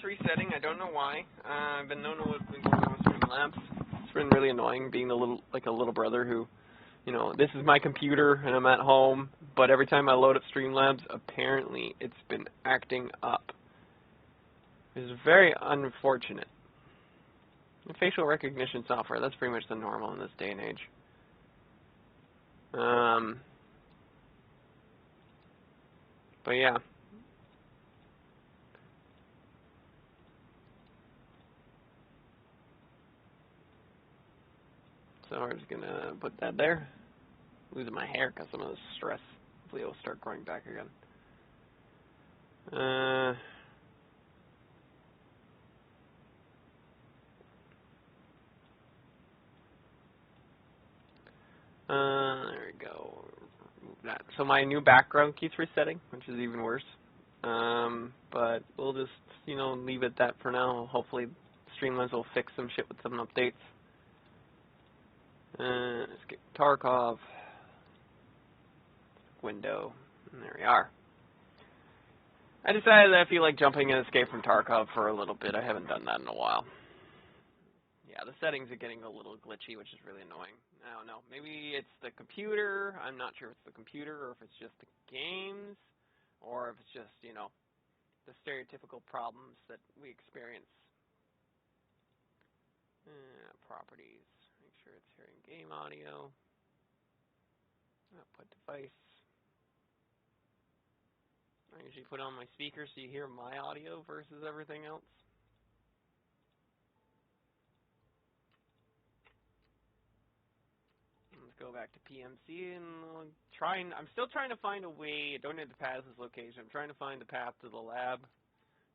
keeps resetting. I don't know why. I've been known what's been going on with Streamlabs. It's been really annoying being a little brother who, you know, this is my computer and I'm at home, but every time I load up Streamlabs, apparently it's been acting up. It's very unfortunate. And facial recognition software, that's pretty much the normal in this day and age. But yeah. So we're just going to put that there. Losing my hair because of the stress. Hopefully it'll start growing back again. There we go. Move that. So my new background keeps resetting, which is even worse. But we'll just, you know, leave it at that for now. Hopefully Streamlabs will fix some shit with some updates. Let's get Tarkov. Window. And there we are. I decided that I feel like jumping and escape from Tarkov for a little bit. I haven't done that in a while. Yeah, the settings are getting a little glitchy, which is really annoying. I don't know. Maybe it's the computer. I'm not sure if it's the computer or if it's just the games or if it's just, you know, the stereotypical problems that we experience. Properties. Make sure it's hearing game audio. Output device. I usually put on my speaker so you hear my audio versus everything else. Let's go back to PMC and I'm still trying to find a way. I don't need the path this location. I'm trying to find the path to the lab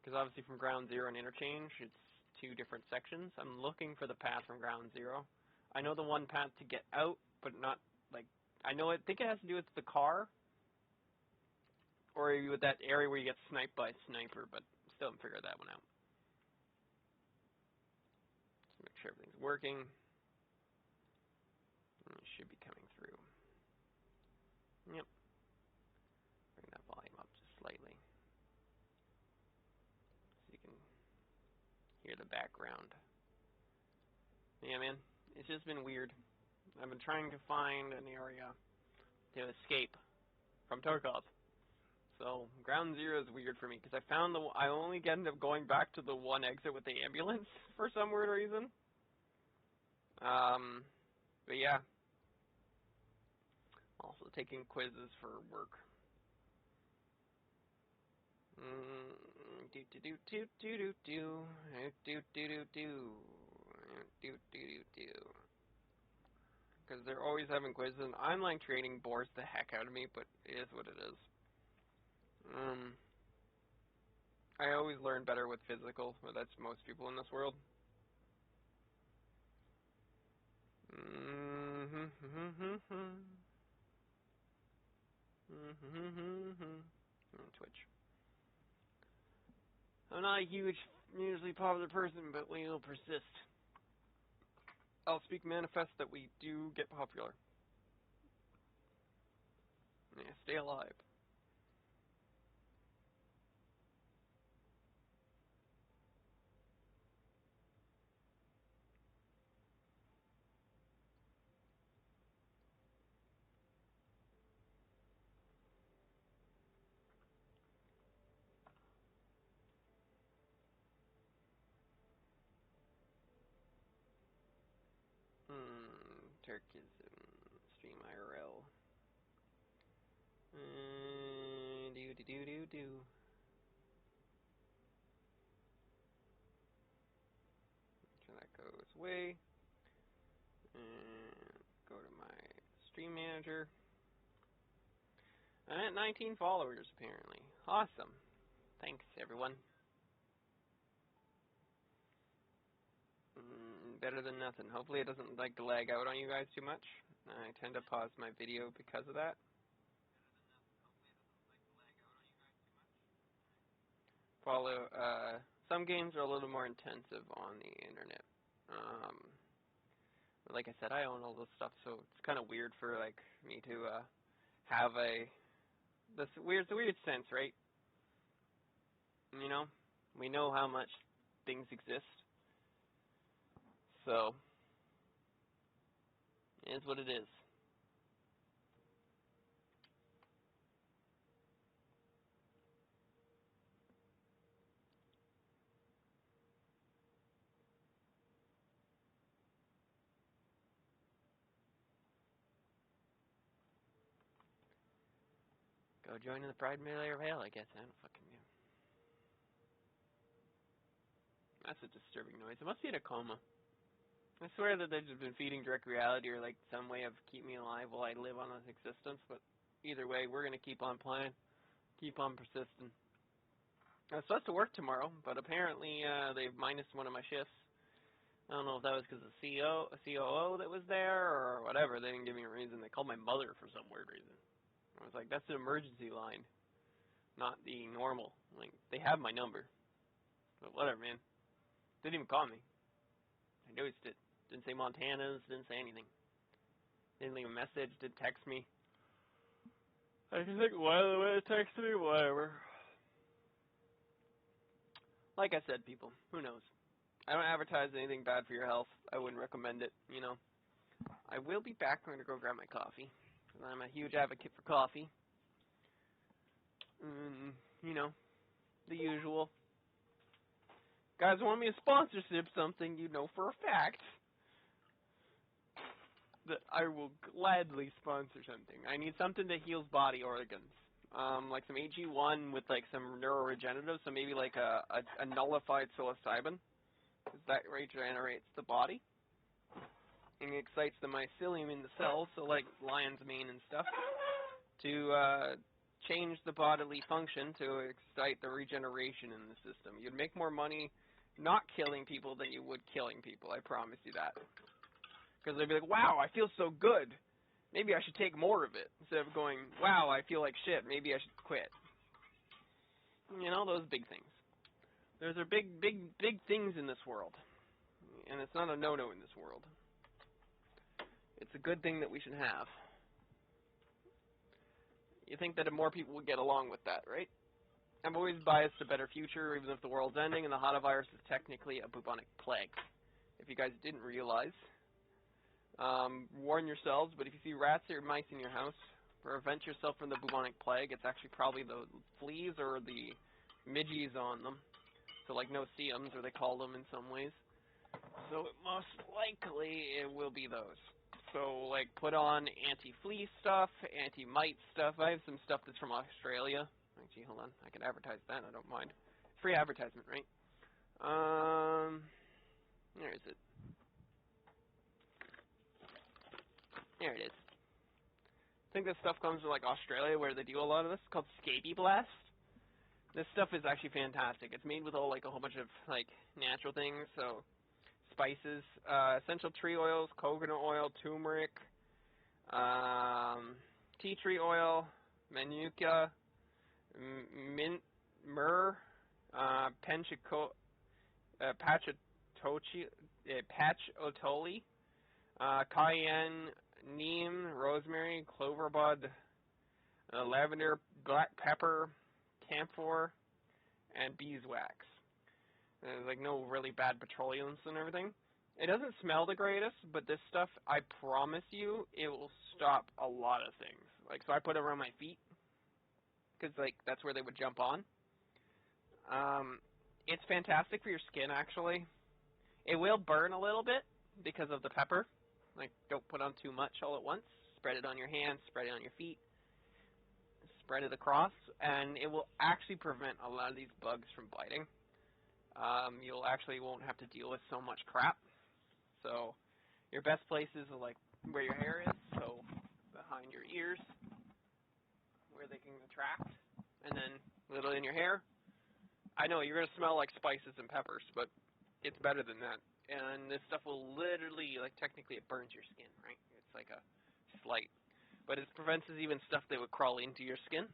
because obviously from Ground Zero and Interchange it's two different sections. I'm looking for the path from Ground Zero. I know the one path to get out, but not like I think it has to do with the car. Or with that area where you get sniped by a sniper, but still haven't figured that one out. Just make sure everything's working. It should be coming through. Yep. Bring that volume up just slightly. So you can hear the background. Yeah, man. It's just been weird. I've been trying to find an area to escape from Tarkov. So, Ground Zero is weird for me, because I only end up going back to the one exit with the ambulance for some weird reason. But yeah. Also taking quizzes for work. Because they're always having quizzes, and online training bores the heck out of me, but it is what it is. I always learn better with physical, but that's most people in this world. Twitch. I'm not a huge, usually popular person, but we will persist. I'll speak manifest that we do get popular. Yeah, stay alive. Turkism, stream IRL. Do. So that goes away. And go to my stream manager. I'm at 19 followers apparently. Awesome. Thanks everyone. Better than nothing. Hopefully it doesn't like lag out on you guys too much. I tend to pause my video because of that. Some games are a little more intensive on the internet. Like I said, I own all this stuff, so it's kind of weird for like me to have it's a weird sense, right? You know, We know how much things exist. So, it is what it is. Go join in the Pride Layer of Hell, I guess. I don't fucking know. That's a disturbing noise. It must be in a coma. I swear that they've just been feeding direct reality or like some way of keep me alive while I live on this existence, but either way, we're going to keep on playing. Keep on persisting. I was supposed to work tomorrow, but apparently they've minused one of my shifts. I don't know if that was because of the COO that was there or whatever. They didn't give me a reason. They called my mother for some weird reason. I was like, that's an emergency line, not the normal. Like, they have my number. But whatever, man. Didn't even call me. I noticed it. Didn't say Montana's, didn't say anything. Didn't leave a message, didn't text me. I just think, why would it text me? Whatever. Like I said, people, who knows? I don't advertise anything bad for your health. I wouldn't recommend it, you know. I will be back. I'm going to go grab my coffee. I'm a huge advocate for coffee. You know, the usual. Guys want me to sponsorship something, you know for a fact that I will gladly sponsor something. I need something that heals body organs. Like some AG1 with like some neuroregenerative, so maybe like a nullified psilocybin, because that regenerates the body and excites the mycelium in the cells, so like lion's mane and stuff, to change the bodily function to excite the regeneration in the system. You'd make more money not killing people than you would killing people, I promise you that. Because they'd be like, wow, I feel so good. Maybe I should take more of it. Instead of going, wow, I feel like shit. Maybe I should quit. You know, those big things. Those are big, big, big things in this world. And it's not a no-no in this world. It's a good thing that we should have. You think that more people would get along with that, right? I'm always biased to better future, even if the world's ending, and the Hanavirus is technically a bubonic plague. If you guys didn't realize, warn yourselves, but if you see rats or mice in your house, prevent yourself from the bubonic plague. It's actually probably the fleas or the midges on them. So like no-see-ums, or they call them in some ways. So most likely it will be those. So like put on anti-flea stuff, anti-mite stuff. I have some stuff that's from Australia. Actually, hold on. I can advertise that. I don't mind. Free advertisement, right? Where is it? There it is. I think this stuff comes from like Australia, where they do a lot of this. It's called Scaby Blast. This stuff is actually fantastic. It's made with a whole bunch of like natural things. So spices, essential tree oils, coconut oil, turmeric, tea tree oil, manuka, mint, myrrh, patchouli, cayenne, neem, rosemary, clover bud, lavender, black pepper, camphor, and beeswax. There's like no really bad petroleums and everything. It doesn't smell the greatest, but this stuff, I promise you, it will stop a lot of things. Like, so I put it around my feet, because like that's where they would jump on. It's fantastic for your skin, actually. It will burn a little bit because of the pepper. Like, don't put on too much all at once. Spread it on your hands, spread it on your feet, spread it across, and it will actually prevent a lot of these bugs from biting. You'll actually won't have to deal with so much crap. So your best places are like where your hair is, so behind your ears, where they can attract, and then a little in your hair. I know you're going to smell like spices and peppers, but it's better than that. And this stuff will literally, like technically it burns your skin, right? It's like a slight. But it prevents even stuff that would crawl into your skin.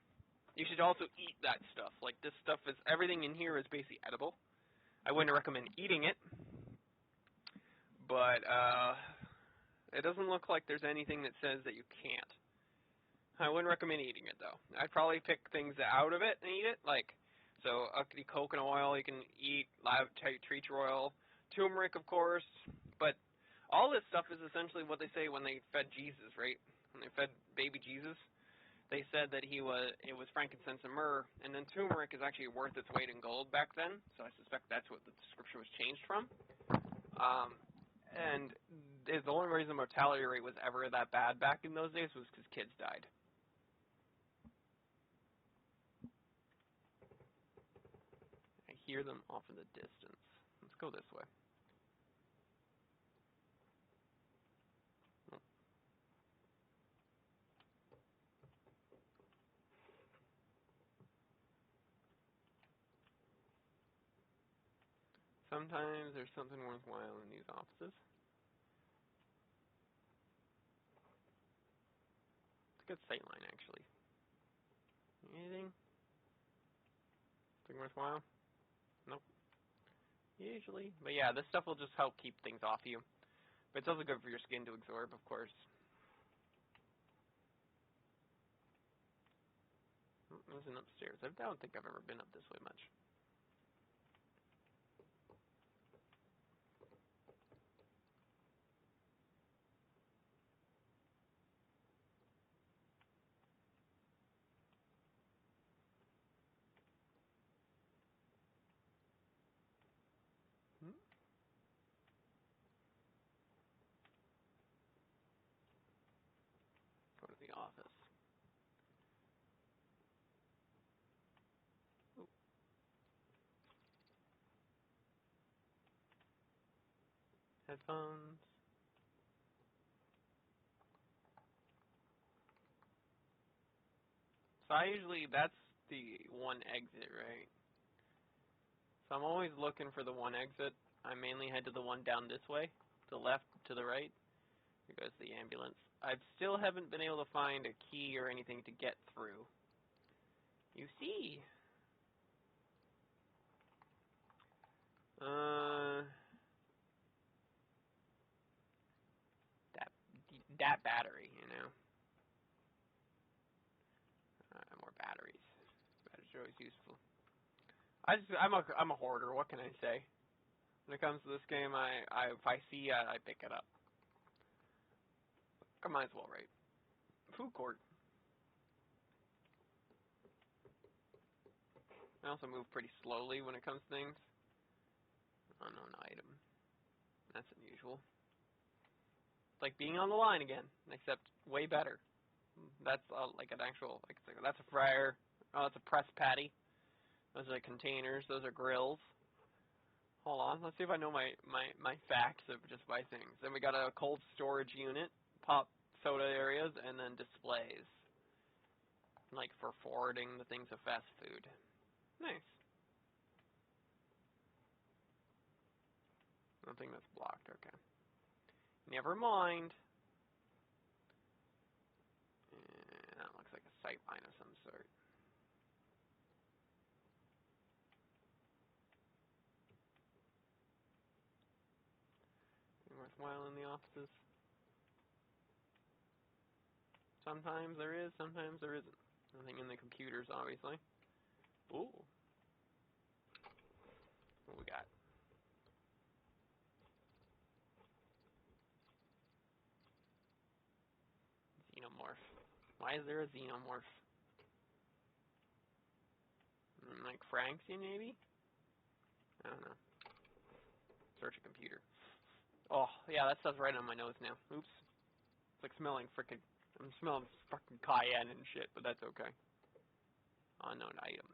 You should also eat that stuff. Like this stuff is, everything in here is basically edible. I wouldn't recommend eating it, but it doesn't look like there's anything that says that you can't. I wouldn't recommend eating it, though. I'd probably pick things out of it and eat it, like So the coconut oil you can eat, live tree oil, turmeric, of course. But all this stuff is essentially what they say when they fed Jesus, right? When they fed baby Jesus, they said that it was frankincense and myrrh, and then turmeric is actually worth its weight in gold back then. So I suspect that's what the scripture was changed from. And the only reason the mortality rate was ever that bad back in those days was because kids died. I hear them off in the distance. Let's go this way. Sometimes there's something worthwhile in these offices. It's a good sight line, actually. Anything? Something worthwhile? Nope. Usually. But yeah, this stuff will just help keep things off you. But it's also good for your skin to absorb, of course. There's an upstairs. I don't think I've ever been up this way much. Go to the office. Ooh. Headphones. So that's the one exit, right? So I'm always looking for the one exit. I mainly head to the one down this way, to the left, to the right. Here goes the ambulance. I still haven't been able to find a key or anything to get through. You see? That battery, you know. More batteries. Batteries are always useful. I'm a hoarder. What can I say? When it comes to this game, if I see it, I pick it up. I might as well, right? Food court. I also move pretty slowly when it comes to things. Unknown item. That's unusual. It's like being on the line again, except way better. That's like an actual, that's a fryer. Oh, that's a press patty. Those are containers. Those are grills. Hold on. Let's see if I know my facts of just by things. Then we got a cold storage unit, pop soda areas, and then displays. Like for forwarding the things of fast food. Nice. Nothing that's blocked. Okay. Never mind. That looks like a sight line of some sort. Anything worthwhile in the offices? Sometimes there is, sometimes there isn't. Nothing in the computers, obviously. Ooh. What we got? Xenomorph. Why is there a xenomorph? Like Franksy, maybe? I don't know. Search a computer. Oh, yeah, that stuff's right on my nose now. Oops. It's like smelling frickin'... I'm smelling fucking cayenne and shit, but that's okay. Unknown item.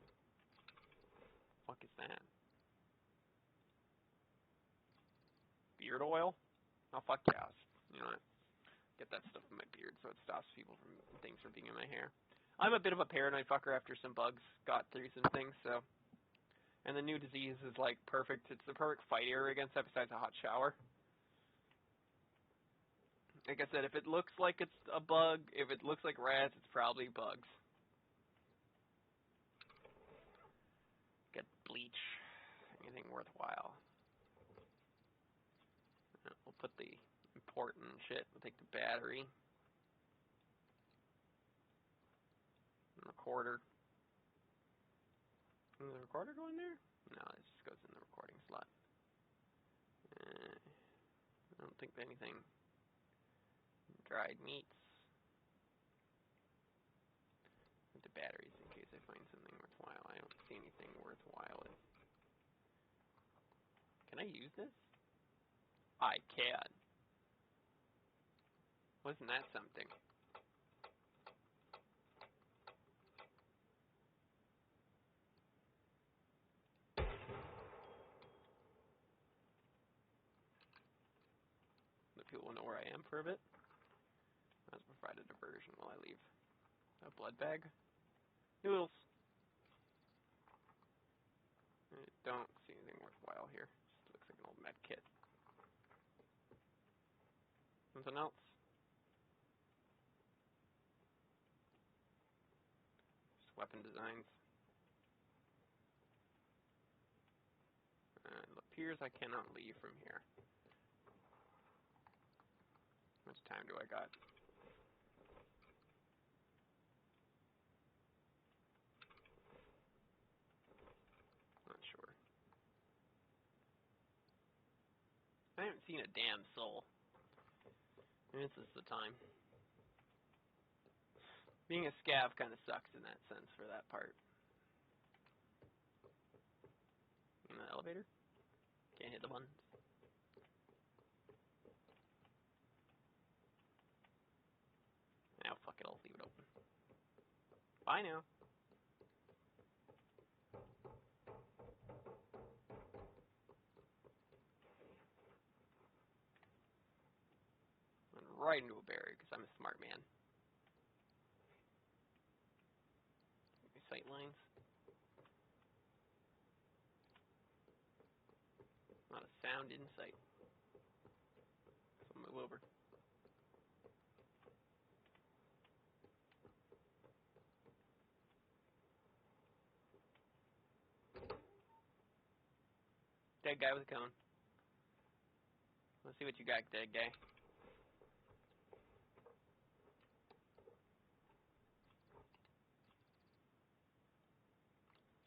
Fuck is that? Beard oil? Oh, fuck yeah. You know what? Get that stuff in my beard so it stops things from being in my hair. I'm a bit of a paranoid fucker after some bugs got through some things, so... And the new disease is, like, perfect. It's the perfect fight area against that besides a hot shower. Like I said, if it looks like it's a bug, if it looks like rats, it's probably bugs. Get bleach. Anything worthwhile. We'll put the important shit. We'll take the battery. And the quarter. Is the recorder go in there? No, it just goes in the recording slot. I don't think anything. Dried meats. With the batteries in case I find something worthwhile. I don't see anything worthwhile. Can I use this? I can. Wasn't that something? The people will know where I am for a bit. Let's provide a diversion while I leave. A blood bag. Noodles. I don't see anything worthwhile here. Just looks like an old med kit. Something else? Just weapon designs. It appears I cannot leave from here. How much time do I got? Not sure. I haven't seen a damn soul. Maybe this is the time. Being a scav kind of sucks in that sense for that part. In the elevator? Can't hit the buttons. Now, fuck it, I'll leave it open. Bye now. Went right into a barrier because I'm a smart man. Sight lines. Not a sound in sight. So I'll move over. Dead guy with a cone. Let's see what you got, dead guy.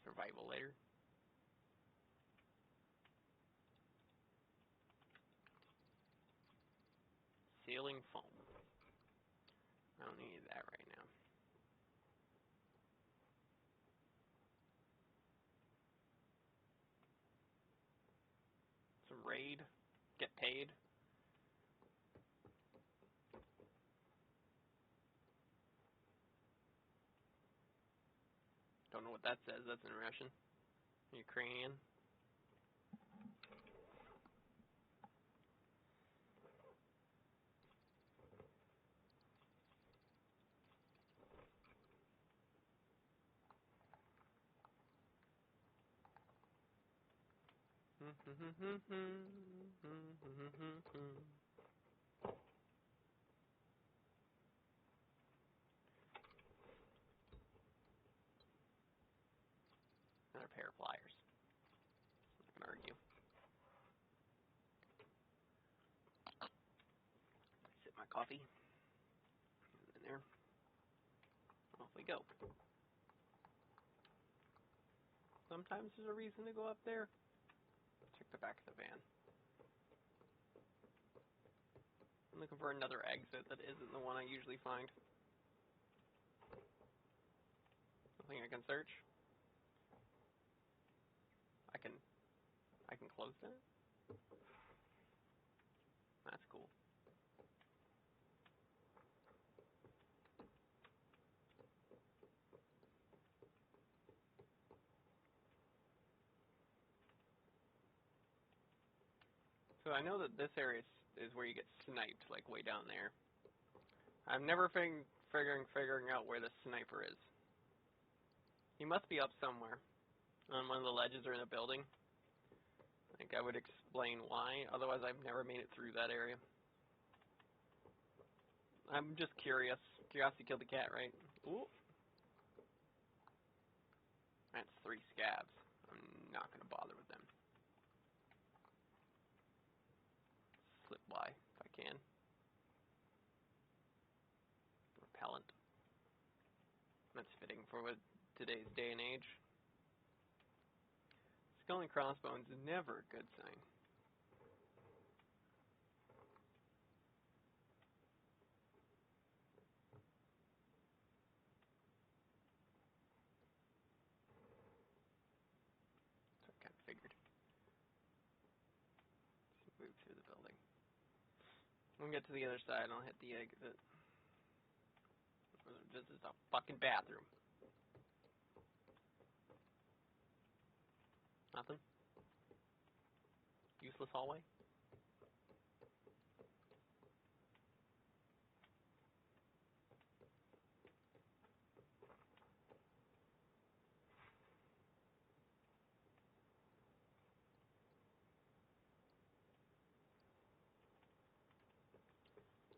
Survival later. Sealing foam. I don't need that right now. Some raid. Get paid. Don't know what that says. That's in Russian. Ukrainian. Another pair of pliers. I'm not gonna argue. Sip my coffee. In there. Off we go. Sometimes there's a reason to go up there. Check the back of the van. I'm looking for another exit that isn't the one I usually find. Nothing I can search. I can close that? That's cool. So I know that this area is where you get sniped, like way down there. I'm never figuring out where the sniper is. He must be up somewhere. On one of the ledges or in a building. I think I would explain why. Otherwise, I've never made it through that area. I'm just curious. Curiosity killed the cat, right? Ooh. That's 3 scabs. I'm not going to bother with them. Slip by if I can. Repellent. That's fitting for today's day and age. skull and crossbones is never a good sign. That's what I kind of figured. Let's move through the building. When we get to the other side, I'll hit the exit. This is a fucking bathroom. Nothing? Useless hallway?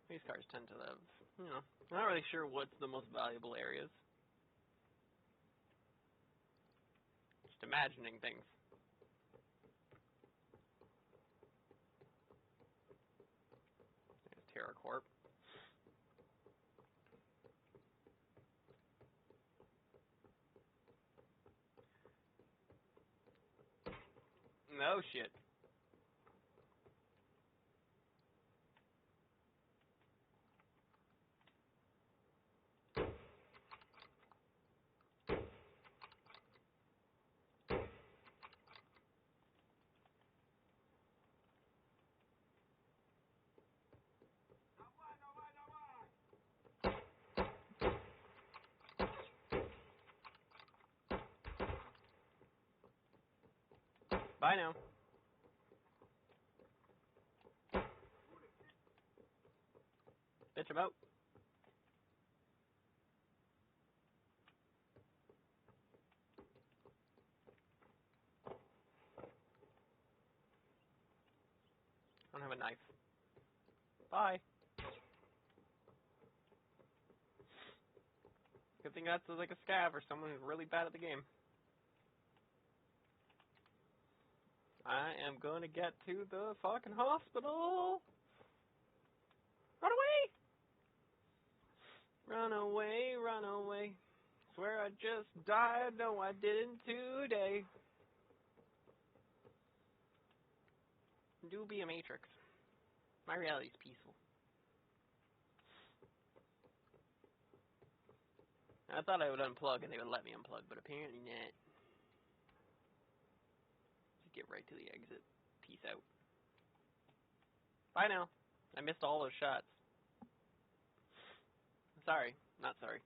These cars tend to have, you know, I'm not really sure what's the most valuable areas. Just imagining things. There's TerraCorp. No shit. Bye now. Bitch about. I don't have a knife. Bye. Good thing that's like a scav or someone who's really bad at the game. I am gonna get to the fucking hospital. Run away! Run away, run away. Swear I just died. No, I didn't today. Do be a Matrix. My reality's peaceful. I thought I would unplug and they would let me unplug, but apparently not. Just get right to the exit. Peace out. Bye now. I missed all those shots. Sorry. Not sorry.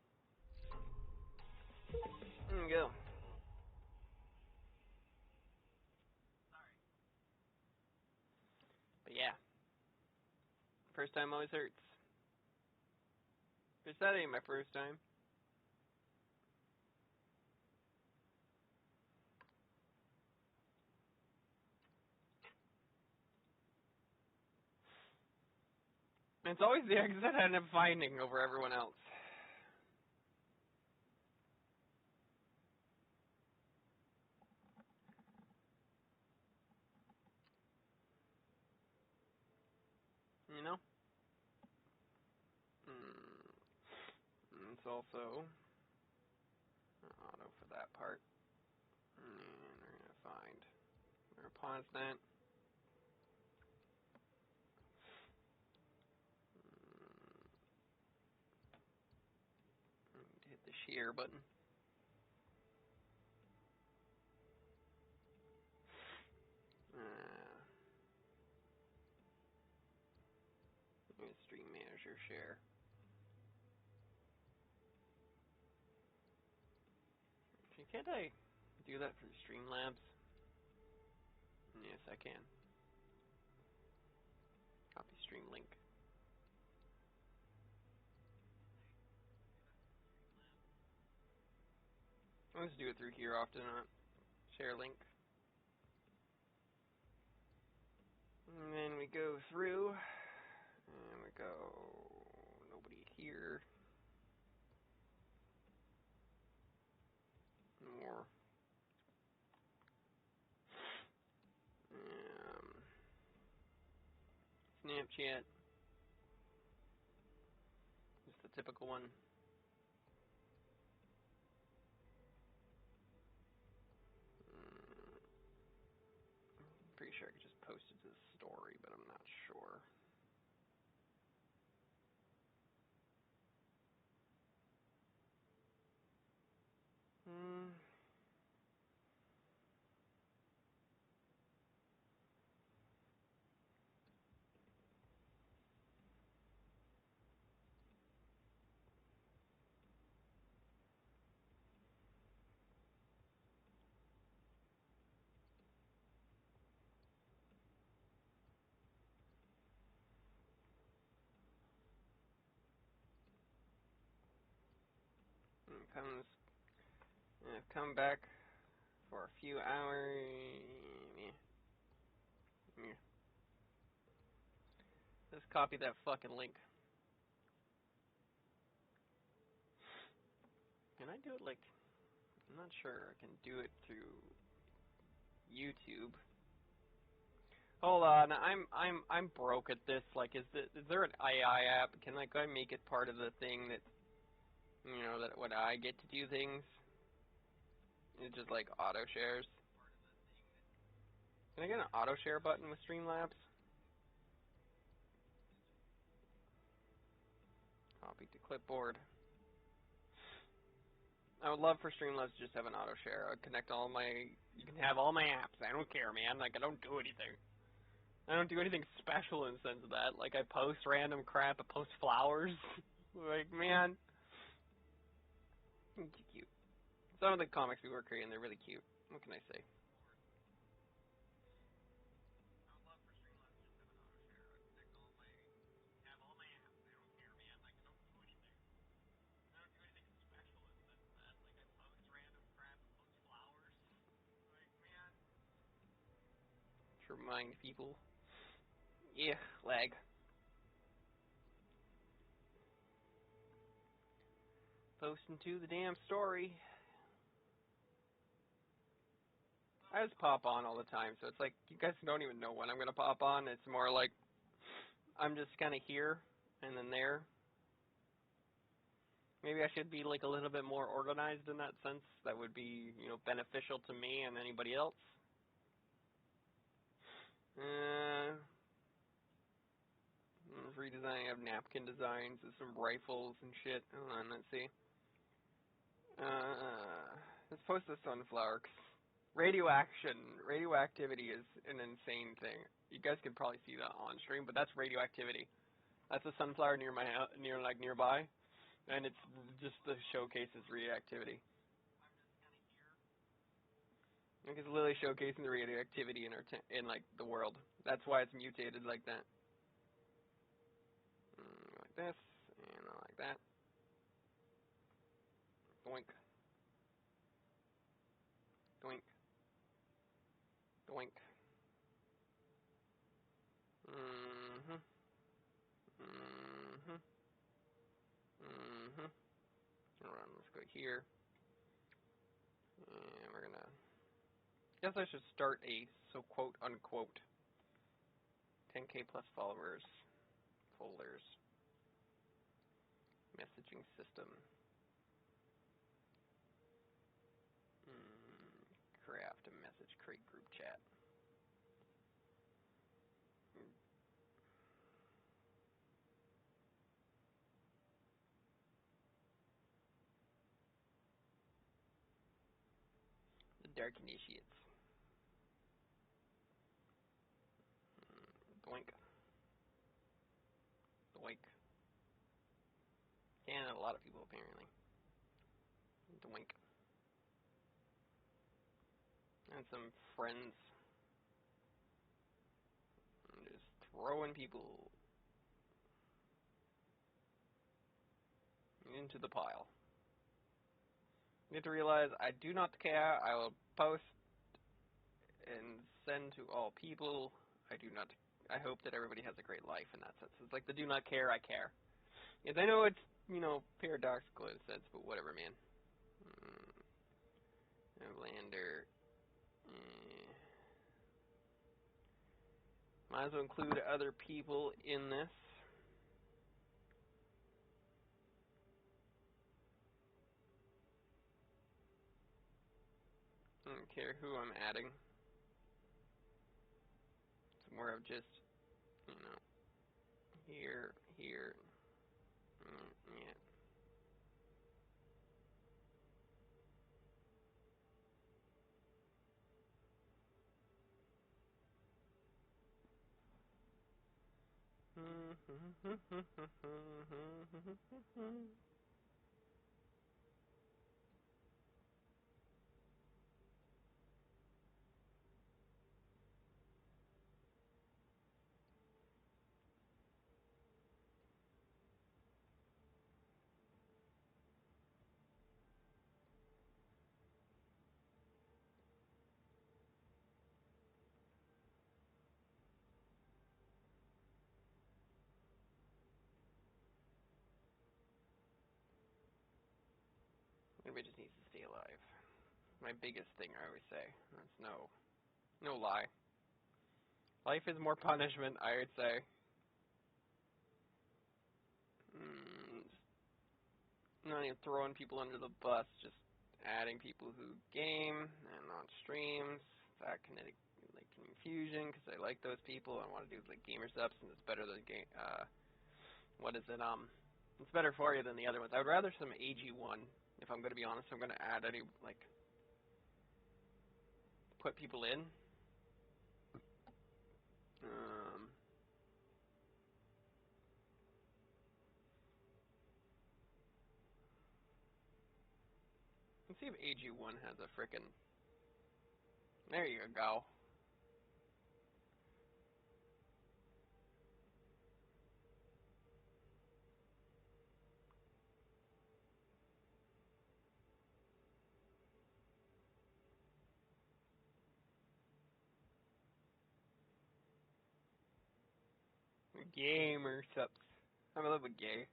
There we go. Sorry. But yeah. First time always hurts. Guess that ain't my first time. It's always the exit I end up finding over everyone else. You know? It's also auto for that part. And we're going to find. We're going to pause that. Hit the share button. Stream manager share. Can't I do that for Streamlabs? Yes, I can. Copy stream link. Let's do it through here often, share link. And then we go through, and we go, nobody here. More. Snapchat. Just the typical one. story, but I'm not sure. Come back for a few hours. Just copy that fucking link. Can I do it like? I'm not sure. I can do it through YouTube. Hold on, I'm broke at this. Like, is there an AI app? Can like I make it part of the thing that, you know, that when I get to do things, it just like auto shares? Can I get an auto share button with Streamlabs? Copy to clipboard. I would love for Streamlabs to just have an auto share. I'd connect all my. You can have all my apps. I don't care, man. Like, I don't do anything. I don't do anything special in the sense of that. Like, I post random crap. I post flowers. Like, man. It's cute. Some of the comics we were creating, they're really cute. What can I say? To remind people. Yeah, lag. Posting to the damn story. I just pop on all the time, so it's like, you guys don't even know when I'm going to pop on. It's more like, I'm just kind of here, and then there. Maybe I should be like a little bit more organized in that sense. That would be, you know, beneficial to me and anybody else. Redesigning of napkin designs and some rifles and shit. Hold on, let's see. Let's post the sunflower. Radioactivity is an insane thing. You guys can probably see that on stream, but that's radioactivity. That's a sunflower nearby, and it's just the showcases radioactivity. Like, it's literally showcasing the radioactivity in like the world. That's why it's mutated like that. Like this, and like that. Doink. Doink. Doink. Alright, let's go here. And we're gonna... Guess I should start a quote unquote 10k plus followers folders messaging system. Craft a message, create group chat. The Dark Initiates. Doink. Doink. And a lot of people apparently. Doink. And some friends. I'm just throwing people into the pile. You need to realize I do not care. I will post and send to all people. I hope that everybody has a great life in that sense. It's like the do not care, I care. Yes, I know it's, you know, paradoxical in a sense, but whatever, man. Lander. Might as well include other people in this. I don't care who I'm adding. more of just, you know, here, here, yeah. Everybody just needs to stay alive. My biggest thing I always say. That's no lie. Life is more punishment, I would say. Not even throwing people under the bus, just adding people who game and on streams. That kinetic like confusion because I like those people. I want to do like gamer subs, and it's better than game. What is it? It's better for you than the other ones. I would rather some AG1. If I'm going to be honest, I'm going to add any like put people in. Let's see if AG1 has a frickin'. There you go. Gamer subs. I'm a little bit gay.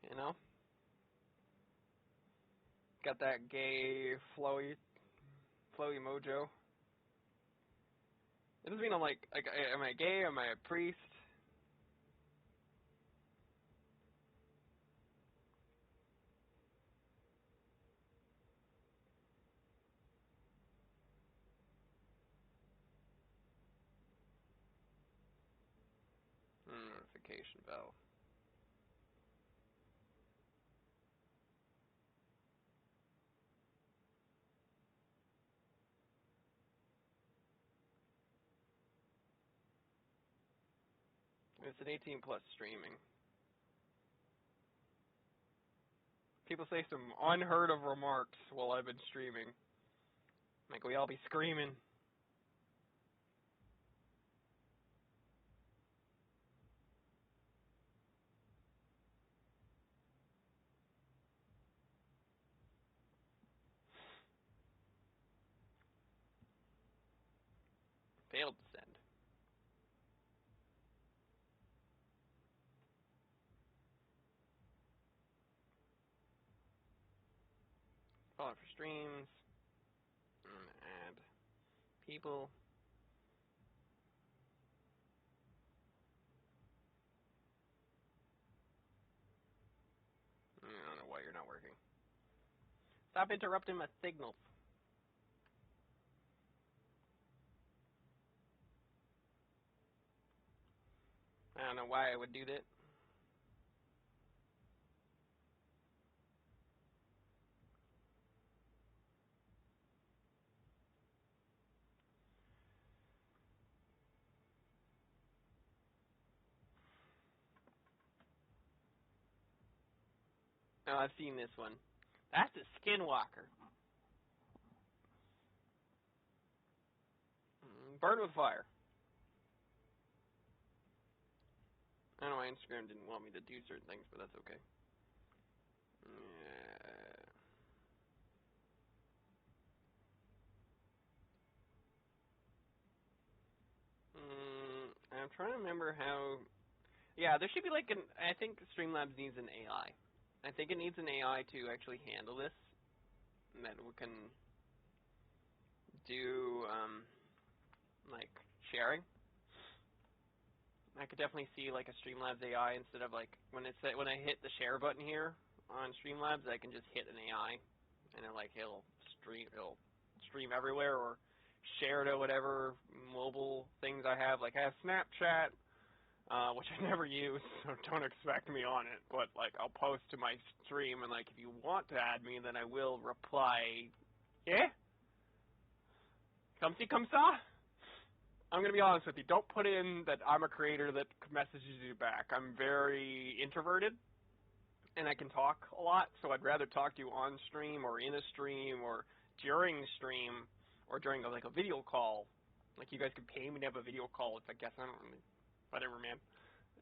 You know? Got that gay, flowy mojo. It doesn't mean I'm like, am I gay? Am I a priest? Notification bell. It's an 18 plus streaming. People say some unheard of remarks while I've been streaming. Like we all be screaming. Failed to send. Follow for streams. Add people. I don't know why you're not working. Stop interrupting my signals. I don't know why I would do that. Oh, I've seen this one. That's a skinwalker. Burn with fire. I don't know why Instagram didn't want me to do certain things, but that's okay. I'm trying to remember how. Yeah, there should be like an. I think Streamlabs needs an AI. I think it needs an AI to actually handle this, and that we can do like sharing. I could definitely see like a Streamlabs AI instead of like when I hit the share button here on Streamlabs, I can just hit an AI, and it'll stream everywhere, or share to whatever mobile things I have. Like I have Snapchat, which I never use, so don't expect me on it. But like I'll post to my stream, and like if you want to add me, then I will reply. Yeah? Come see, come saw? I'm going to be honest with you. Don't put in that I'm a creator that messages you back. I'm very introverted, and I can talk a lot, so I'd rather talk to you on stream or in a stream or during the stream or during like a video call. Like you guys could pay me to have a video call if I guess. I don't really, whatever, man.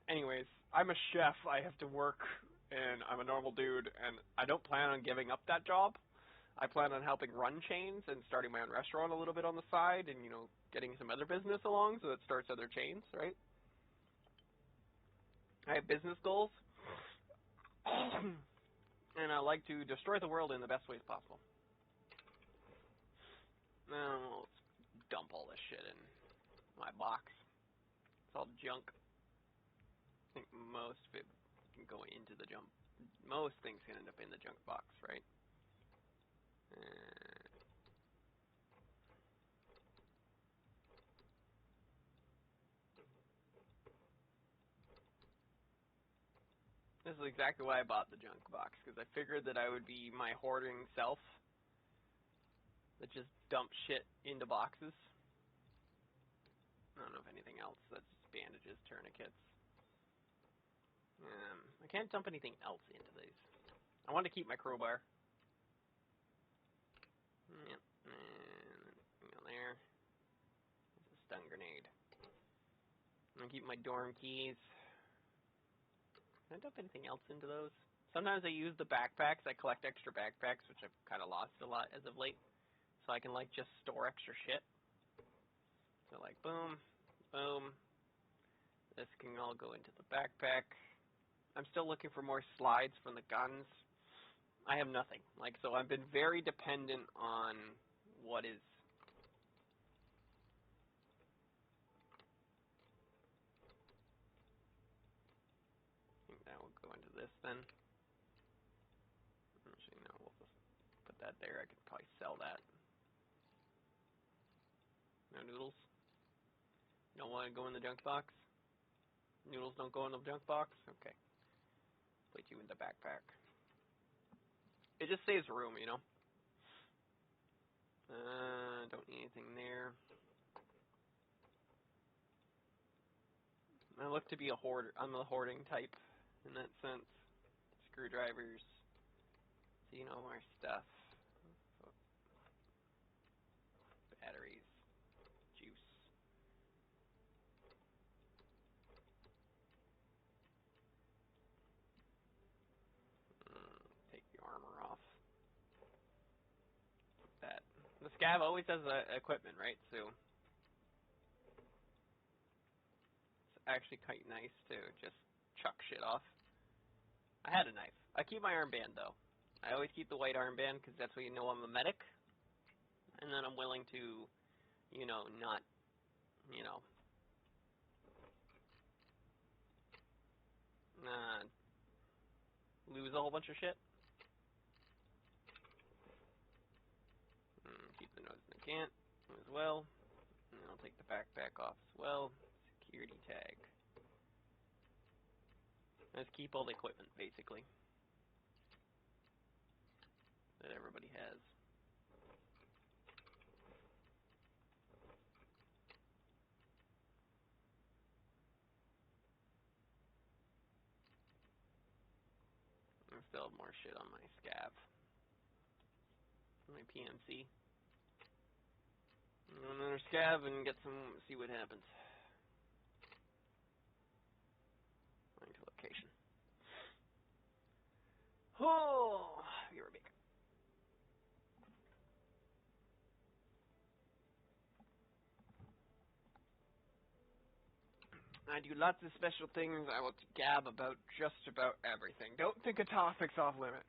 Anyways, I'm a chef. I have to work, and I'm a normal dude, and I don't plan on giving up that job. I plan on helping run chains and starting my own restaurant a little bit on the side and, you know, getting some other business along so that starts other chains, right? I have business goals, and I like to destroy the world in the best ways possible. Now, let's dump all this shit in my box. It's all junk. I think most of it can go into the junk. Most things can end up in the junk box, right? This is exactly why I bought the junk box, because I figured that I would be my hoarding self that just dumps shit into boxes. I don't know if anything else. That's just bandages, tourniquets. I can't dump anything else into these. I want to keep my crowbar. Yep. And go there. There's a stun grenade. I'm going to keep my dorm keys. Can I dump anything else into those? Sometimes I use the backpacks. I collect extra backpacks, which I've kind of lost a lot as of late. So I can, like, just store extra shit. So, like, boom, boom. This can all go into the backpack. I'm still looking for more slides from the guns. I have nothing. Like, so I've been very dependent on what is. I think that will go into this then. Actually, no, we'll just put that there. I could probably sell that. No noodles? You don't want to go in the junk box? Noodles don't go in the junk box? Okay. Put you in the backpack. It just saves room, you know? Don't need anything there. I look to be a hoarder. I'm a hoarding type in that sense. Screwdrivers. So you know more stuff. Batteries. Juice. Take the armor off. That. The scav always has equipment, right? So it's actually quite nice to just chuck shit off. I had a knife. I keep my armband, though. I always keep the white armband because that's when you know I'm a medic. And then I'm willing to, you know, not, you know, lose a whole bunch of shit. Keep the nose in the cant as well. And I'll take the backpack off as well. Security tag. Let's keep all the equipment, basically, that everybody has. I still have more shit on my scav. My PMC. Another scav and get some, see what happens. Going to location. Oh, you're a big. I do lots of special things. I will gab about just about everything. Don't think a topic's off limits.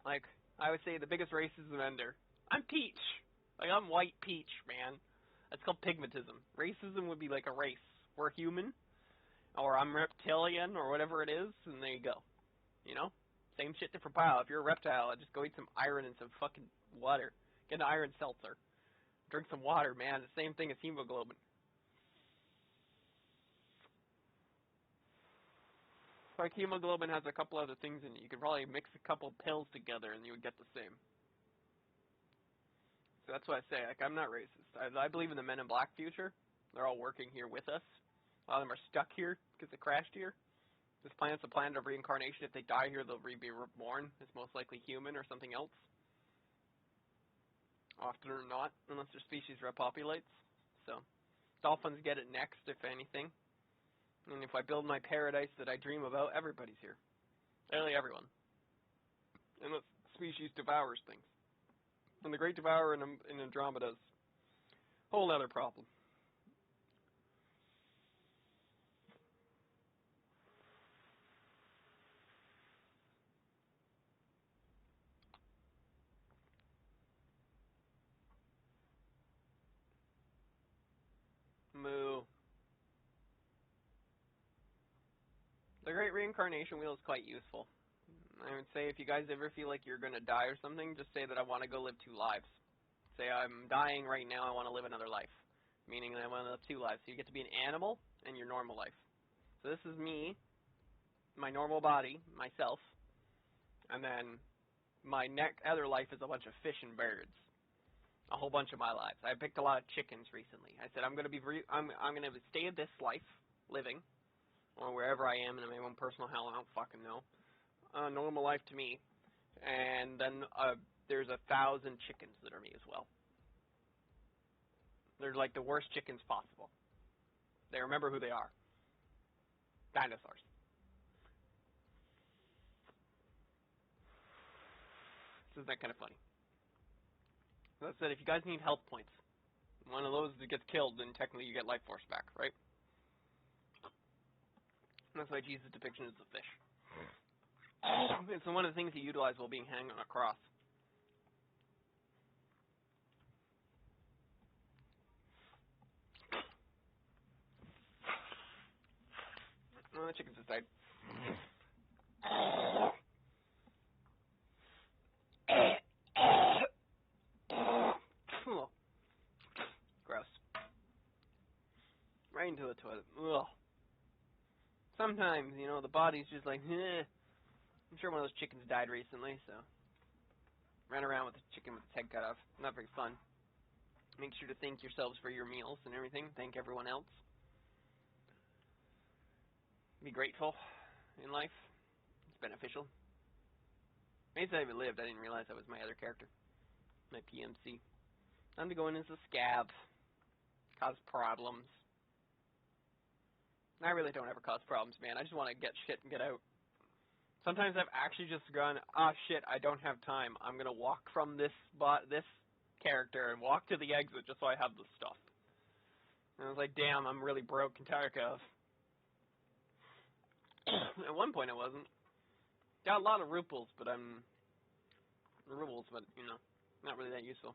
Like, I would say the biggest racism ender. I'm peach. Like, I'm white peach, man. That's called pigmentism. Racism would be like a race. We're human, or I'm reptilian, or whatever it is, and there you go. You know? Same shit, different pile. If you're a reptile, I just go eat some iron and some fucking water. Get an iron seltzer. Drink some water, man. The same thing as hemoglobin. Like hemoglobin has a couple other things in it. You could probably mix a couple pills together and you would get the same. So that's what I say. Like, I'm not racist. I believe in the Men in Black future. They're all working here with us. A lot of them are stuck here because they crashed here. This planet's a planet of reincarnation. If they die here, they'll be reborn. It's most likely human or something else. Often or not, unless their species repopulates. So, dolphins get it next, if anything. And if I build my paradise that I dream about, everybody's here. Literally everyone. Unless species devours things. And the Great Devourer in Andromeda's a whole other problem. Moo. The Great Reincarnation Wheel is quite useful. I would say if you guys ever feel like you're going to die or something, just say that I want to go live 2 lives. Say I'm dying right now, I want to live another life. Meaning that I want to live 2 lives. So you get to be an animal and your normal life. So this is me, my normal body, myself, and then my other life is a bunch of fish and birds. A whole bunch of my lives. I picked a lot of chickens recently. I said I'm going to stay this life, living, or wherever I am in my own personal hell, I don't fucking know. Normal life to me. And then there's 1,000 chickens that are me as well. They're like the worst chickens possible. They remember who they are. Dinosaurs. Isn't that kind of funny? That said, if you guys need health points, one of those that gets killed, then technically you get life force back, right? And that's why Jesus' depiction is the fish. It's one of the things he utilized while being hanged on a cross. Oh, the chickens just died. Gross. Right into the toilet. Ugh. Sometimes, you know, the body's just like, eh. I'm sure one of those chickens died recently, so. Ran around with a chicken with its head cut off. Not very fun. Make sure to thank yourselves for your meals and everything. Thank everyone else. Be grateful in life. It's beneficial. Maybe I even lived. I didn't realize that was my other character. My PMC. Time to go in as a scab. Cause problems. I really don't ever cause problems, man. I just want to get shit and get out. Sometimes I've actually just gone, shit, I don't have time. I'm going to walk from this character and walk to the exit just so I have the stuff. And I was like, damn, I'm really broke in Tarkov. At one point I wasn't. Got a lot of rubles, but you know, not really that useful.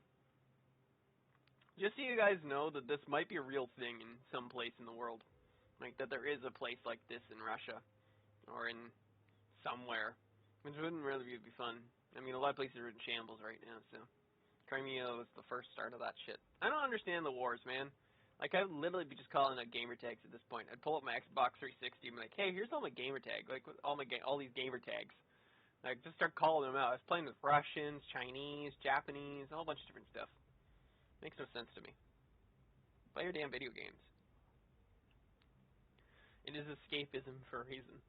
Just so you guys know that this might be a real thing in some place in the world. Like, that there is a place like this in Russia. Or in somewhere. Which wouldn't really be fun. I mean, a lot of places are in shambles right now, so. Crimea was the first start of that shit. I don't understand the wars, man. Like, I would literally be just calling out gamer tags at this point. I'd pull up my Xbox 360 and be like, hey, here's all my gamer tags. Like, all these gamer tags. Like, just start calling them out. I was playing with Russians, Chinese, Japanese, a whole bunch of different stuff. Makes no sense to me. Play your damn video games. It is escapism for a reason.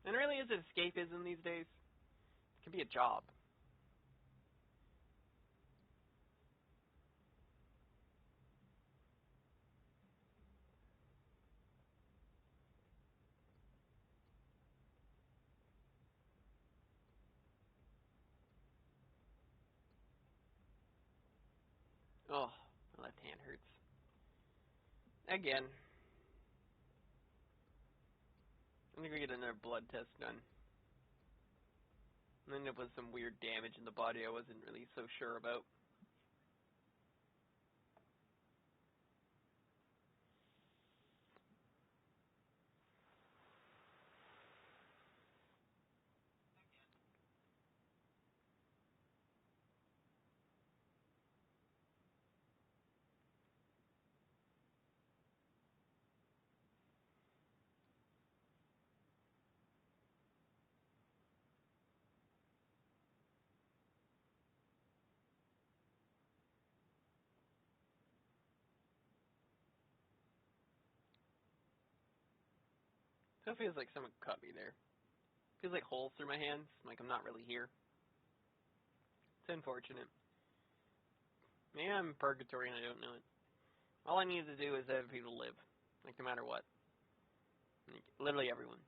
And really, is it escapism these days? It can be a job. Oh, my left hand hurts. Again. I think we get another blood test done. And then there was some weird damage in the body I wasn't really so sure about. Still feels like someone cut me there. Feels like holes through my hands, like I'm not really here. It's unfortunate. Maybe I'm in purgatory and I don't know it. All I need to do is have people live, like no matter what. Like, literally everyone.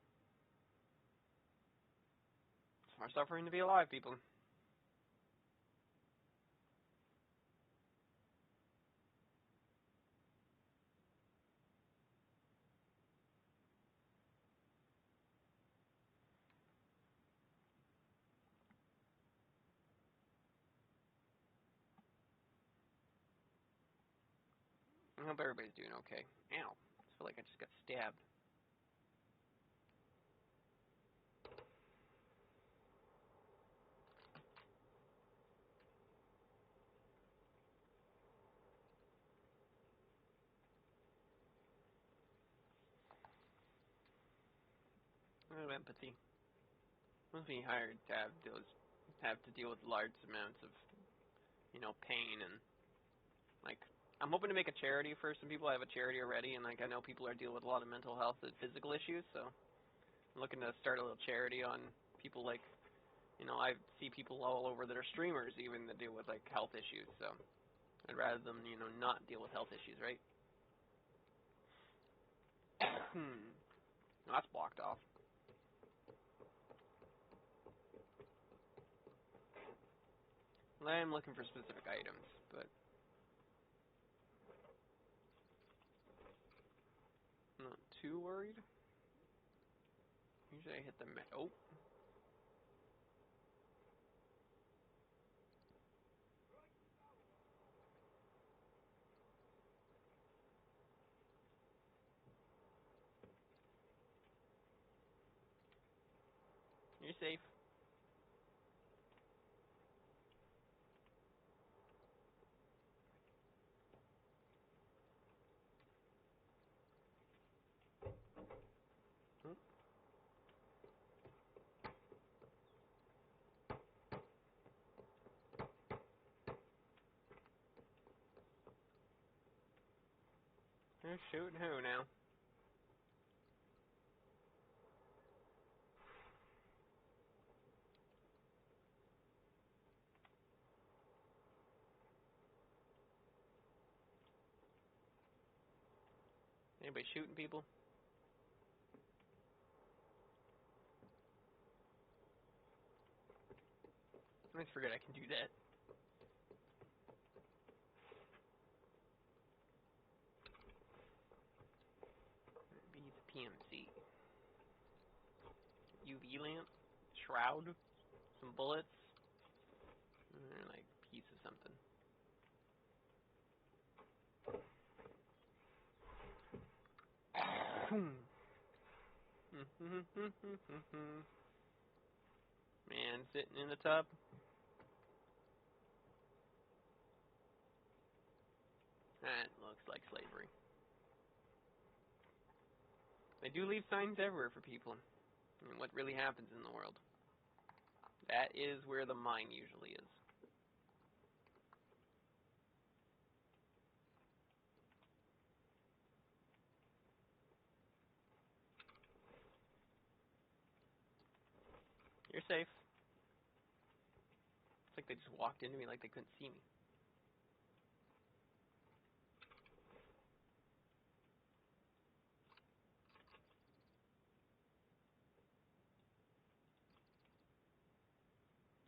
It's more suffering to be alive, people. I hope everybody's doing okay. Ow. I feel like I just got stabbed. I have empathy. Must be hired to have to deal with large amounts of, pain and like. I'm hoping to make a charity for some people. I have a charity already, and like I know people are dealing with a lot of mental health and physical issues, so I'm looking to start a little charity on people like, I see people all over that are streamers even that deal with like health issues. So I'd rather them, not deal with health issues, right? That's blocked off. Well, I am looking for specific items, but I'm not too worried. Usually I hit the oh. You're safe. Hmm? Who's shooting who now? Anybody shooting people? I always forget I can do that. Maybe the PMC. UV lamp, shroud, some bullets, and like a piece of something. Man sitting in the tub. That looks like slavery. They do leave signs everywhere for people. I mean, what really happens in the world. That is where the mine usually is. You're safe. It's like they just walked into me like they couldn't see me.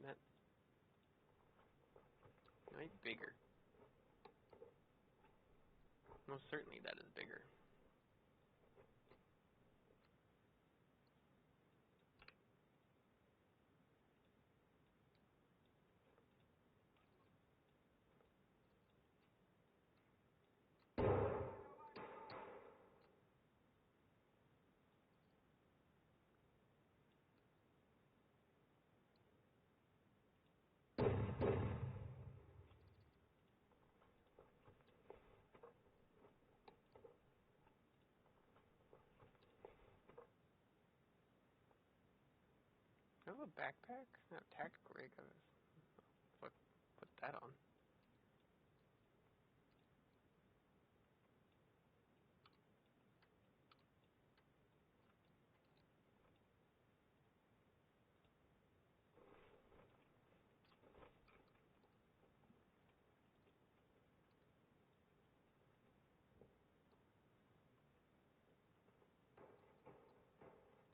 That might be bigger. Most certainly that is bigger. I have a backpack? No, tactical rig. Put that on.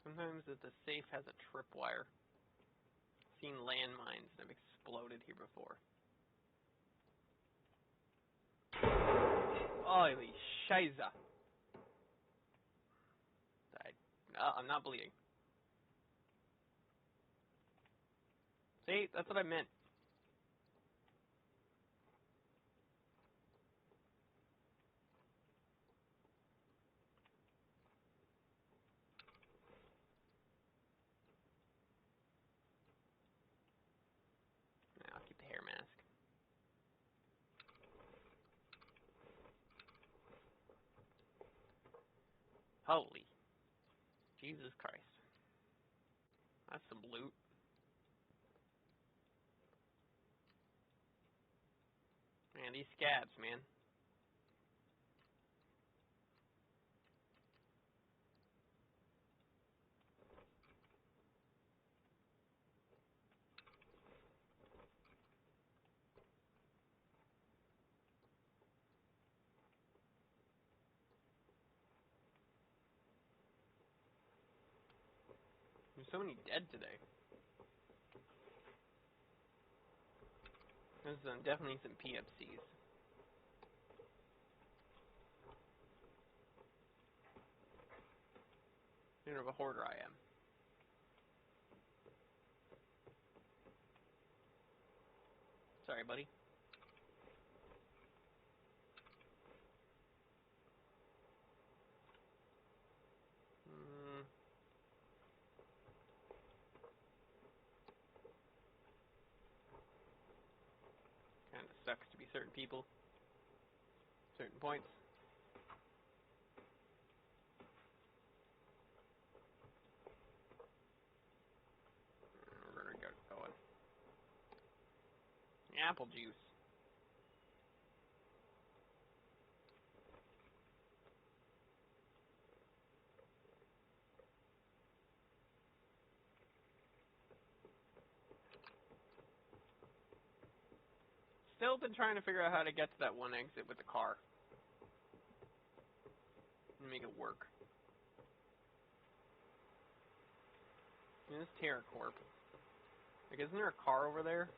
Sometimes the safe has a tripwire. I've seen landmines that have exploded here before. Holy shiza. No, I'm not bleeding. See, that's what I meant. I'll keep the hair mask. Holy Jesus Christ. That's some loot. Man, these scabs, man. There's so many dead today. There's definitely some PFCs. More of a hoarder I am. Sorry, buddy. Kind of sucks to be certain people. Certain points. We're gonna get going. Apple juice. Still been trying to figure out how to get to that one exit with the car. And make it work. And this TerraCorp. Like, isn't there a car over there?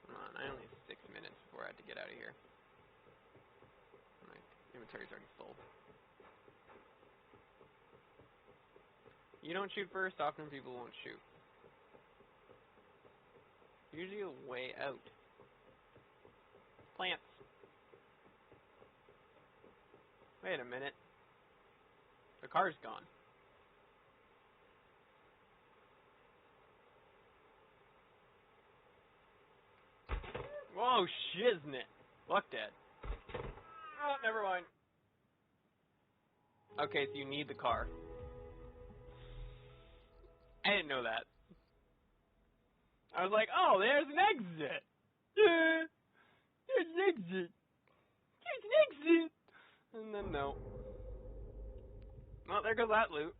Come on, I only have 6 minutes before I have to get out of here. My inventory's already full. You don't shoot first, often people won't shoot. Usually a way out. Plants. Wait a minute. The car's gone. Whoa, shiznit. Fuck that. Oh, never mind. Okay, so you need the car. I didn't know that. I was like, oh, there's an exit. Yeah, there's an exit. There's an exit. And then no. Well, there goes that loot.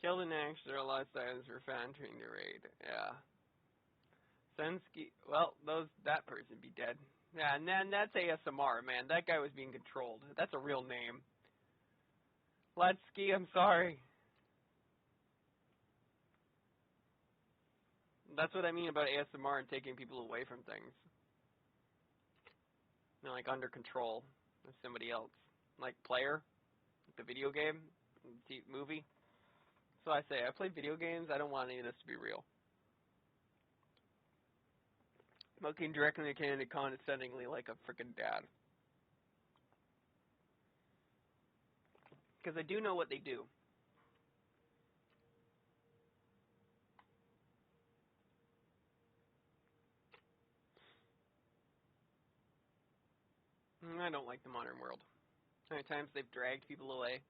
Killed in action, there are a lot of signs for fan entering the raid. Yeah. Sensky, well, that person be dead. Yeah, and then that's ASMR, man. That guy was being controlled. That's a real name. Letsky, I'm sorry. That's what I mean about ASMR and taking people away from things. You know, like under control of somebody else. Like Player, the video game, movie. So I say, I play video games, I don't want any of this to be real. Looking directly at Canada condescendingly like a freaking dad. Because I do know what they do. I don't like the modern world. How many times they've dragged people away.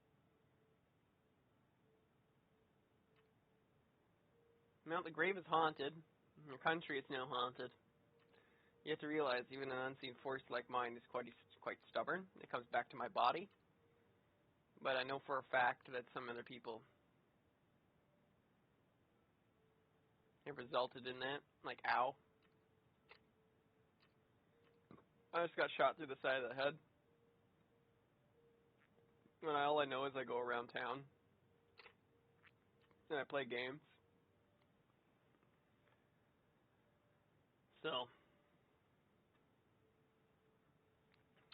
Well, the grave is haunted. Your country is now haunted. You have to realize even an unseen force like mine is quite stubborn. It comes back to my body. But I know for a fact that some other people have resulted in that. Like, ow. I just got shot through the side of the head. When all I know is I go around town and I play games. So,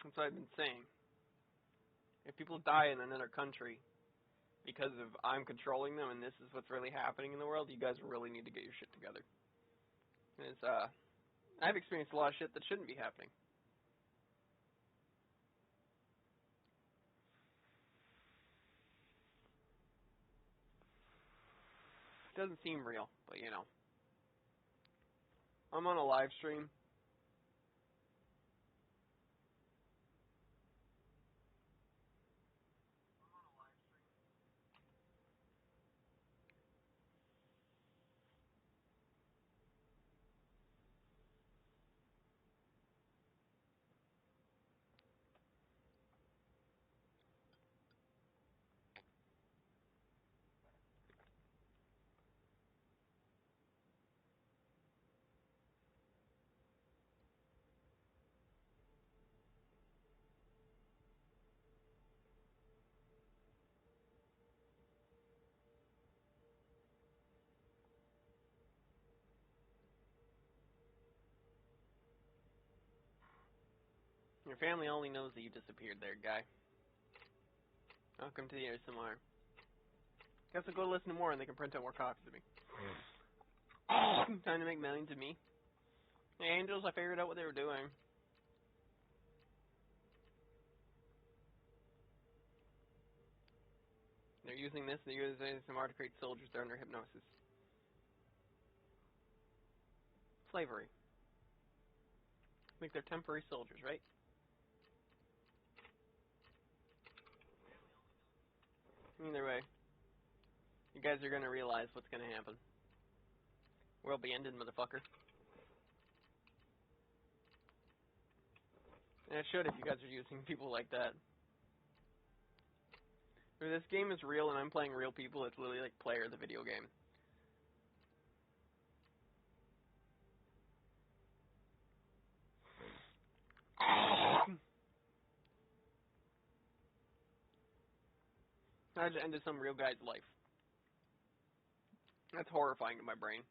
that's what I've been saying. If people die in another country because of I'm controlling them and this is what's really happening in the world, you guys really need to get your shit together. I've experienced a lot of shit that shouldn't be happening. It doesn't seem real, but you know. I'm on a live stream. Your family only knows that you disappeared there, guy. Welcome to the ASMR. Guess I'll go listen to more and they can print out more copies of me. Time to make millions of me. Hey, Angels, I figured out what they were doing. They're using this, they're using ASMR to create soldiers. They're under hypnosis. Slavery. I think they're temporary soldiers, right? Either way, you guys are gonna realize what's gonna happen. World be ended, motherfucker. And it should if you guys are using people like that. If this game is real and I'm playing real people, it's literally like Player, the video game. I just ended some real guy's life. That's horrifying to my brain.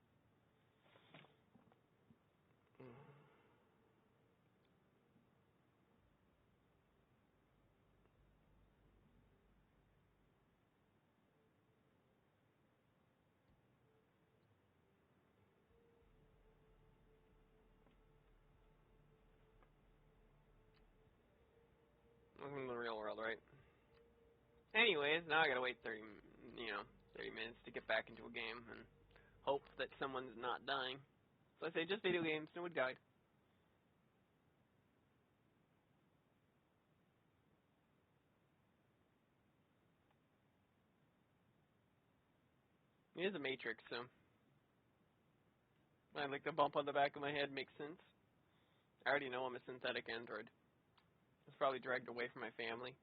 Welcome to the real world, right? Anyways, now I gotta wait 30 minutes to get back into a game and hope that someone's not dying. So I say just video games, no one died. It is a Matrix, so I like the bump on the back of my head makes sense. I already know I'm a synthetic android. I was probably dragged away from my family.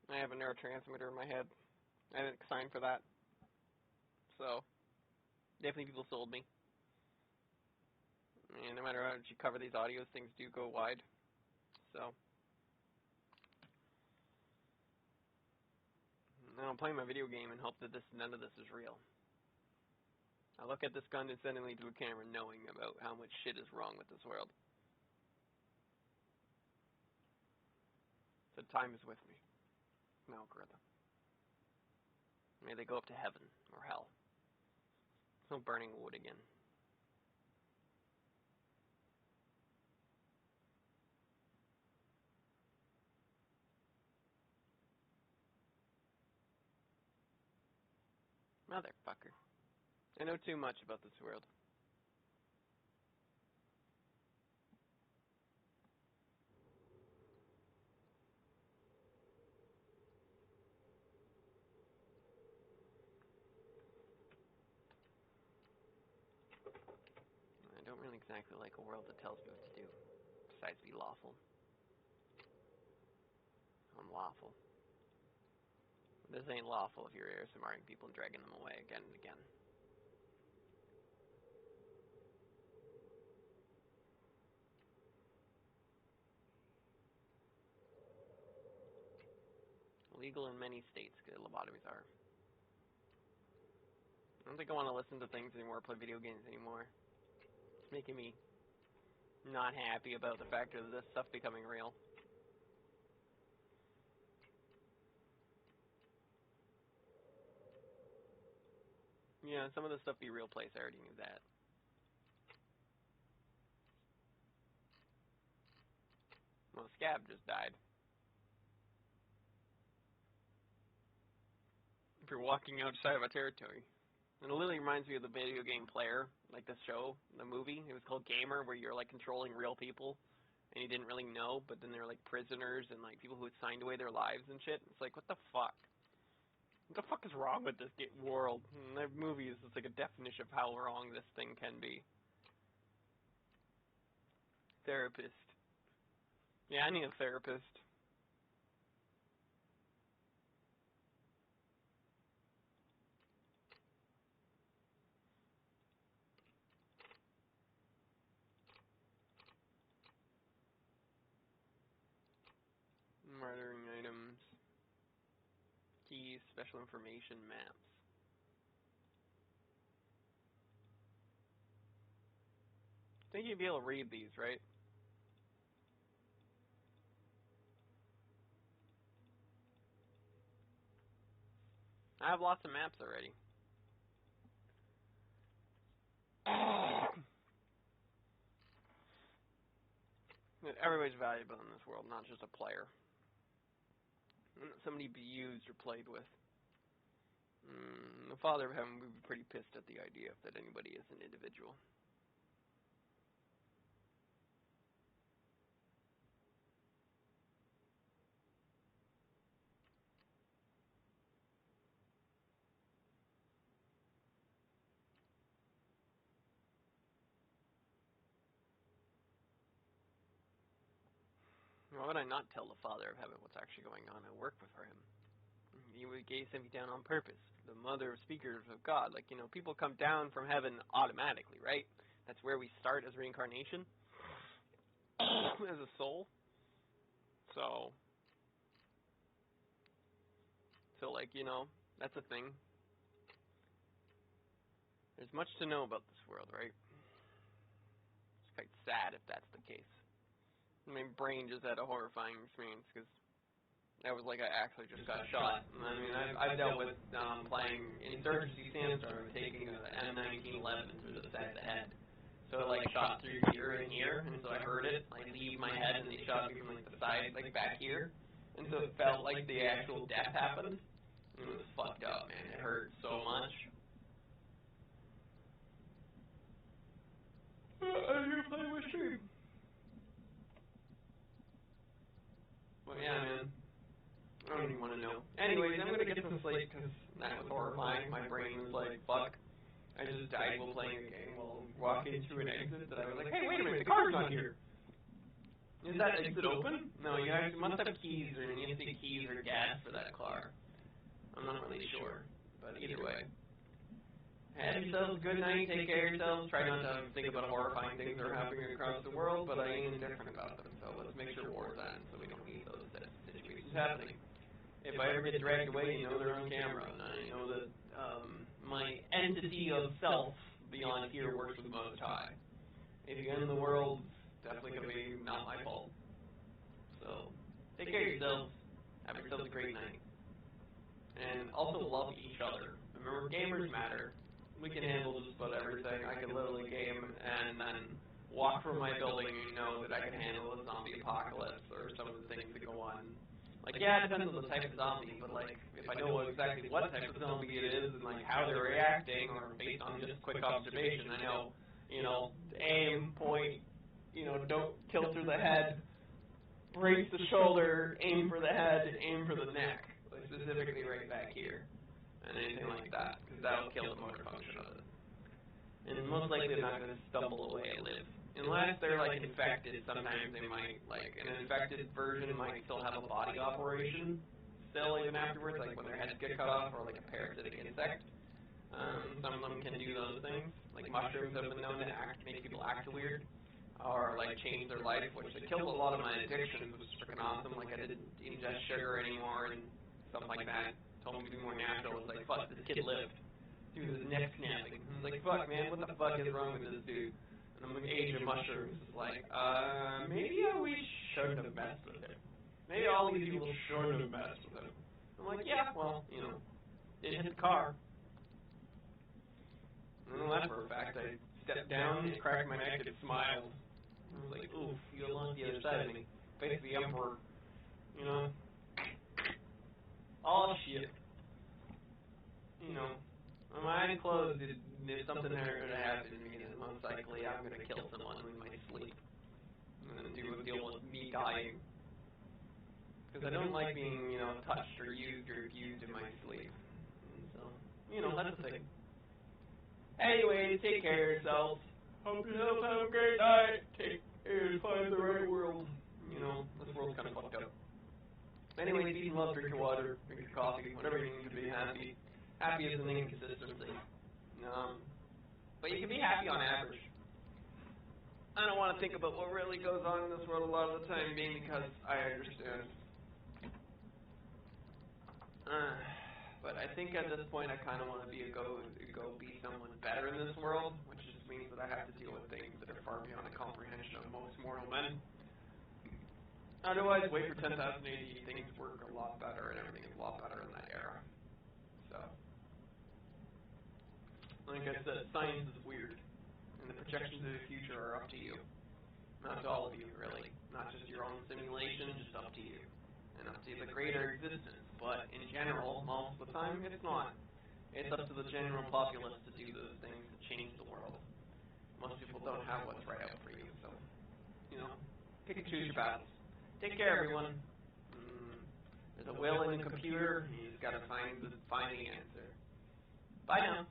I have a neurotransmitter in my head. I didn't sign for that. So, definitely people sold me. And no matter how much you cover these audios, things do go wide. So, now I'm playing my video game and hope that none of this is real. I look at this condescendingly to a camera knowing about how much shit is wrong with this world. So time is with me. No, Algorithm. May they go up to heaven or hell. No burning wood again. Motherfucker. I know too much about this world. I don't really exactly like a world that tells me what to do, besides be lawful. Unlawful. This ain't lawful if you're ASMRing people and dragging them away again and again. legal in many states, lobotomies are. I don't think I want to listen to things anymore, play video games anymore. It's making me not happy about the fact of this stuff becoming real. Yeah, some of the stuff be real place, I already knew that. Well, Scab just died. If you're walking outside of a territory. And it literally reminds me of the video game Player, like the show, the movie. It was called Gamer, where you're like controlling real people, and you didn't really know, but then they're like prisoners and like people who had signed away their lives and shit. It's like, what the fuck? What the fuck is wrong with this world? And that movie is just like a definition of how wrong this thing can be. Therapist. Yeah, I need a therapist. Murdering items. Keys, special information, maps. I think you'd be able to read these, right? I have lots of maps already. Everybody's valuable in this world, not just a player. Somebody be used or played with. The Father of Heaven would be pretty pissed at the idea that anybody is an individual. Why would I not tell the Father of Heaven what's actually going on and work with him? He would send me down on purpose. The mother of speakers of God. Like, you know, people come down from heaven automatically, right? That's where we start as reincarnation. As a soul. So, like, you know, that's a thing. There's much to know about this world, right? It's quite sad if that's the case. My brain just had a horrifying experience, because that was like I actually just got shot. I mean, I've dealt with playing Insurgency Sandstorm, taking an M1911 through the side of the head. So it like shot through here and here, and so I heard it like leave my head, and they shot me from like the side, like back here, and so it felt like the actual death happened. It was fucked up, man. It hurt so much. I need to play my stream. Well, yeah, man. I don't even want to know. Anyways, I'm gonna get some sleep because that was horrifying. My brain was like, fuck. I just died while playing a game while walking through an exit that I was like, hey, wait a minute, the car's not here. Is that exit open? No, you must have keys, or you have to take keys or gas for that car. I'm not really sure, but either way. Have yourselves a good night, take care of yourselves, try not to think about horrifying things that are happening across the world, but I ain't indifferent about them, so let's make sure war's on so we don't need those situations happening. If I ever get dragged away, you know they're on camera, and I know that my entity of self beyond here works with the Most High. If you end the world, it's definitely going to be not my fault. So, take care of yourselves, have yourselves a great night. And also love each other. Remember, gamers matter. We can handle just about everything. I can literally game and then walk from my building and know that I can handle a zombie apocalypse or some of the things that go on. Like, yeah, it depends on the type of zombie, but, like, if I know exactly what type of zombie it is and, like, how they're reacting, or based on just quick observation, I know, you know, aim, point, you know, don't kill through the head, brace the shoulder, aim for the head, and aim for the neck, like, specifically right back here, and anything like that, because that'll kill the motor function of it. And most likely they're not going to stumble away and live. Unless they're, like, infected, sometimes they might, like, an infected version might still have a body operation, still even afterwards, like when their heads get cut off, or like a parasitic insect. Some of them can do those things. Like mushrooms have been known to make people act weird, or, like, change their life, which it killed a lot of my addictions, which was freaking awesome. Like, I didn't ingest sugar anymore, and something like that. Told me to be more natural. It's like, fuck, this kid lived. He was neck snapping. I was like, fuck, man, what the fuck is wrong with this dude? And I'm like, age of mushrooms. It's like, maybe we shouldn't have messed with him. Maybe all these people shouldn't have messed with him. I'm like, yeah, well, you know, it hit the car. I know that for a fact. I stepped down, it cracked my neck, it smiled. I was like, oof, you lost the other side of me. Face the emperor. You know? All shit. You know, when my eyes closed, if something there going to happen to me, then most likely I'm going to kill someone in my sleep. And then deal with me dying. Because I don't like being, you know, touched or used or abused in my sleep. And so, you know, that's the thing. Anyway, take care of yourselves. Hope you have a great night. Take care and find the right world. You know, this world's kind of fucked up. Anyway, peace and love, drink your water, drink your coffee, whatever you need to be happy. Happy is an inconsistency. But you can be happy on average. I don't want to think about what really goes on in this world a lot of the time being because I understand. But I think at this point I kind of want to be go be someone better in this world, which just means that I have to deal with things that are far beyond the comprehension of most mortal men. Otherwise, wait for 10,000 AD, things work a lot better and everything is a lot better in that era. So, like I said, science is weird, and the projections of the future are up to you. Not to all of you, really. Not just your own simulation, just up to you. And up to the greater existence. But in general, most of the time, it's not. It's up to the general populace to do those things to change the world. Most people don't have what's right out for you, so, you know, pick and choose your battles. Take care, everyone. There's a will in the computer, you just gotta find the answer. Bye now.